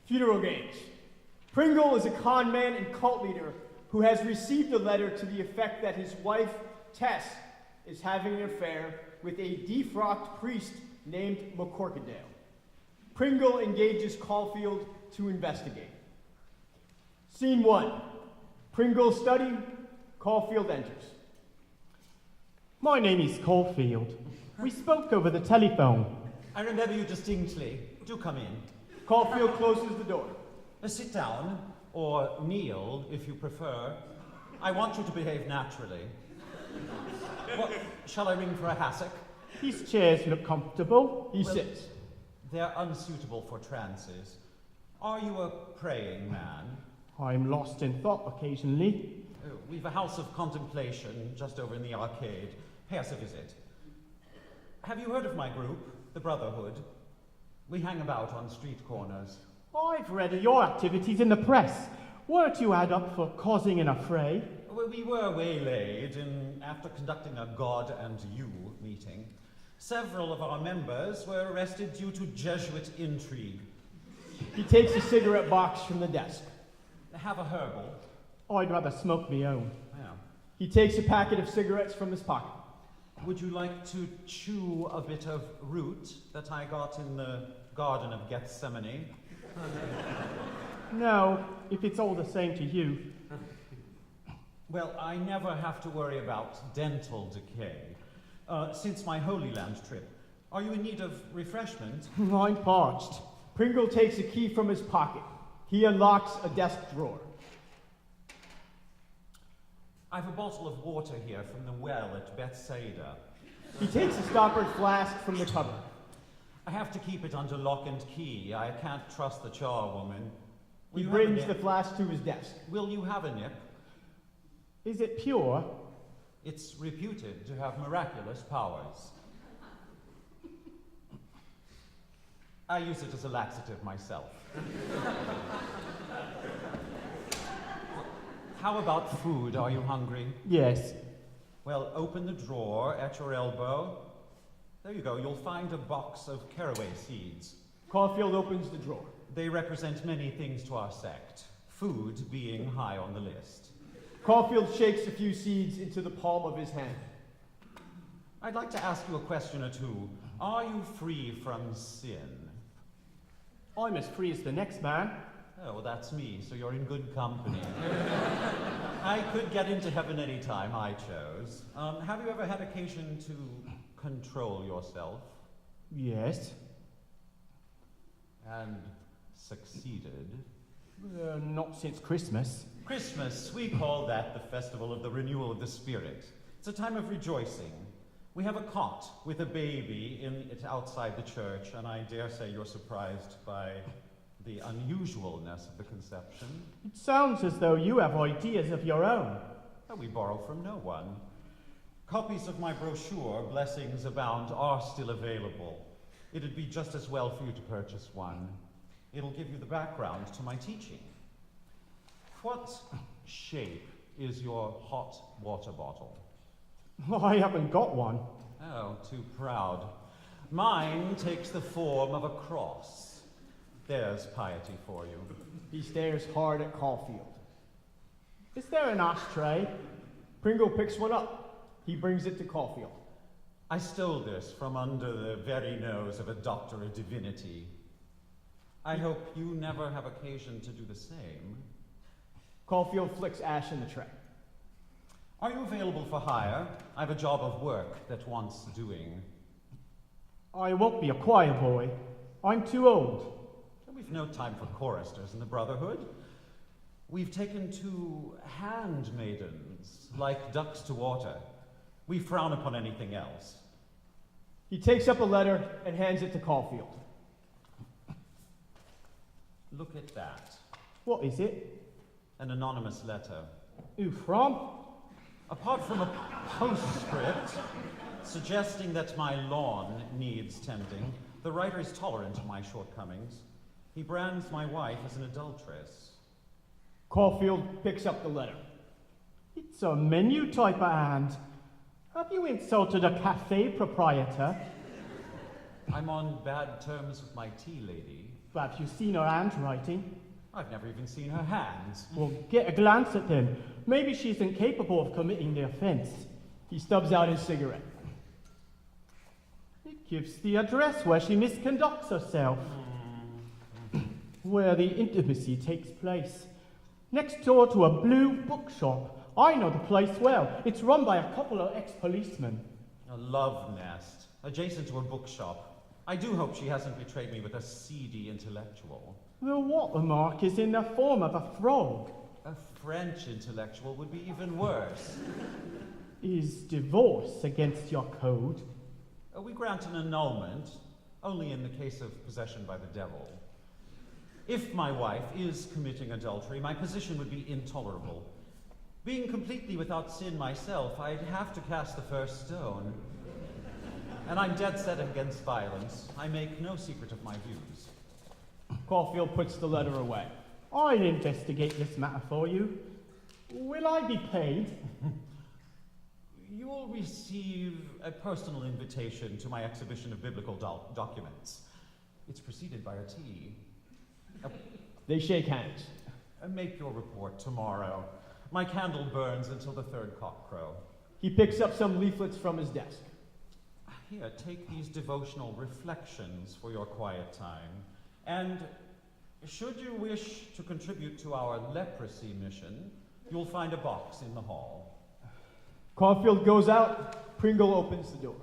Funeral games. Pringle is a con man and cult leader who has received a letter to the effect that his wife, Tess, is having an affair with a defrocked priest named McCorkadale. Pringle engages Caulfield to investigate. Scene 1. Pringle's study. Caulfield enters. My name is Caulfield. We spoke over the telephone. I remember you distinctly. Do come in. Caulfield closes the door. Sit down, or kneel, if you prefer. I want you to behave naturally. What, shall I ring for a hassock? These chairs look comfortable. He sits. They're unsuitable for trances. Are you a praying man? I'm lost in thought occasionally. We've a house of contemplation just over in the arcade. Pay us a visit. Have you heard of my group, the Brotherhood? We hang about on street corners. I've read of your activities in the press. Weren't you add up for causing an affray? We were waylaid after conducting a God and you meeting. Several of our members were arrested due to Jesuit intrigue. He takes a cigarette box from the desk. Have a herbal. I'd rather smoke me own. Yeah. He takes a packet of cigarettes from his pocket. Would you like to chew a bit of root that I got in the Garden of Gethsemane? No, if it's all the same to you. Well, I never have to worry about dental decay. Since my Holy Land trip, are you in need of refreshment? I'm parched. Pringle takes a key from his pocket. He unlocks a desk drawer. I've a bottle of water here from the well at Bethsaida. He takes a stoppered flask from the cupboard. I have to keep it under lock and key. I can't trust the charwoman. He brings the flask to his desk. Will you have a nip? Is it pure? It's reputed to have miraculous powers. I use it as a laxative myself. How about food? Are you hungry? Yes. Well, open the drawer at your elbow. There you go. You'll find a box of caraway seeds. Caulfield opens the drawer. They represent many things to our sect, food being high on the list. Caulfield shakes a few seeds into the palm of his hand. I'd like to ask you a question or two. Are you free from sin? I'm as free as the next man. Oh, well, that's me, so you're in good company. I could get into heaven any time I chose. Have you ever had occasion to control yourself? Yes. And succeeded? Not since Christmas. Christmas, we call that the festival of the renewal of the spirit. It's a time of rejoicing. We have a cot with a baby in it outside the church, and I dare say you're surprised by the unusualness of the conception. It sounds as though you have ideas of your own. Well, we borrow from no one. Copies of my brochure, Blessings Abound, are still available. It'd be just as well for you to purchase one. It'll give you the background to my teaching. What shape is your hot water bottle? I haven't got one. Oh, too proud. Mine takes the form of a cross. There's piety for you. He stares hard at Caulfield. Is there an ashtray? Pringle picks one up. He brings it to Caulfield. I stole this from under the very nose of a doctor of divinity. I hope you never have occasion to do the same. Caulfield flicks ash in the tray. Are you available for hire? I have a job of work that wants doing. I won't be a choir boy. I'm too old. We've no time for choristers in the Brotherhood. We've taken to handmaidens, like ducks to water. We frown upon anything else. He takes up a letter and hands it to Caulfield. Look at that. What is it? An anonymous letter. Who from? Apart from a postscript suggesting that my lawn needs tending, the writer is tolerant of my shortcomings. He brands my wife as an adulteress. Caulfield picks up the letter. It's a menu type of hand. Have you insulted a cafe proprietor? I'm on bad terms with my tea lady. Have you seen her handwriting? I've never even seen her hands. Well, get a glance at them. Maybe she isn't capable of committing the offense. He stubs out his cigarette. It gives the address where she misconducts herself, where the intimacy takes place. Next door to a blue bookshop. I know the place well. It's run by a couple of ex-policemen. A love nest, adjacent to a bookshop. I do hope she hasn't betrayed me with a seedy intellectual. The watermark is in the form of a frog. A French intellectual would be even worse. Is divorce against your code? We grant an annulment, only in the case of possession by the devil. If my wife is committing adultery, my position would be intolerable. Being completely without sin myself, I'd have to cast the first stone. And I'm dead set against violence. I make no secret of my views. Caulfield puts the letter away. I'll investigate this matter for you. Will I be paid? You will receive a personal invitation to my exhibition of biblical documents. It's preceded by a tea. They shake hands. Make your report tomorrow. My candle burns until the third cockcrow. He picks up some leaflets from his desk. Here, take these devotional reflections for your quiet time. And should you wish to contribute to our leprosy mission, you'll find a box in the hall. Caulfield goes out. Pringle opens the door.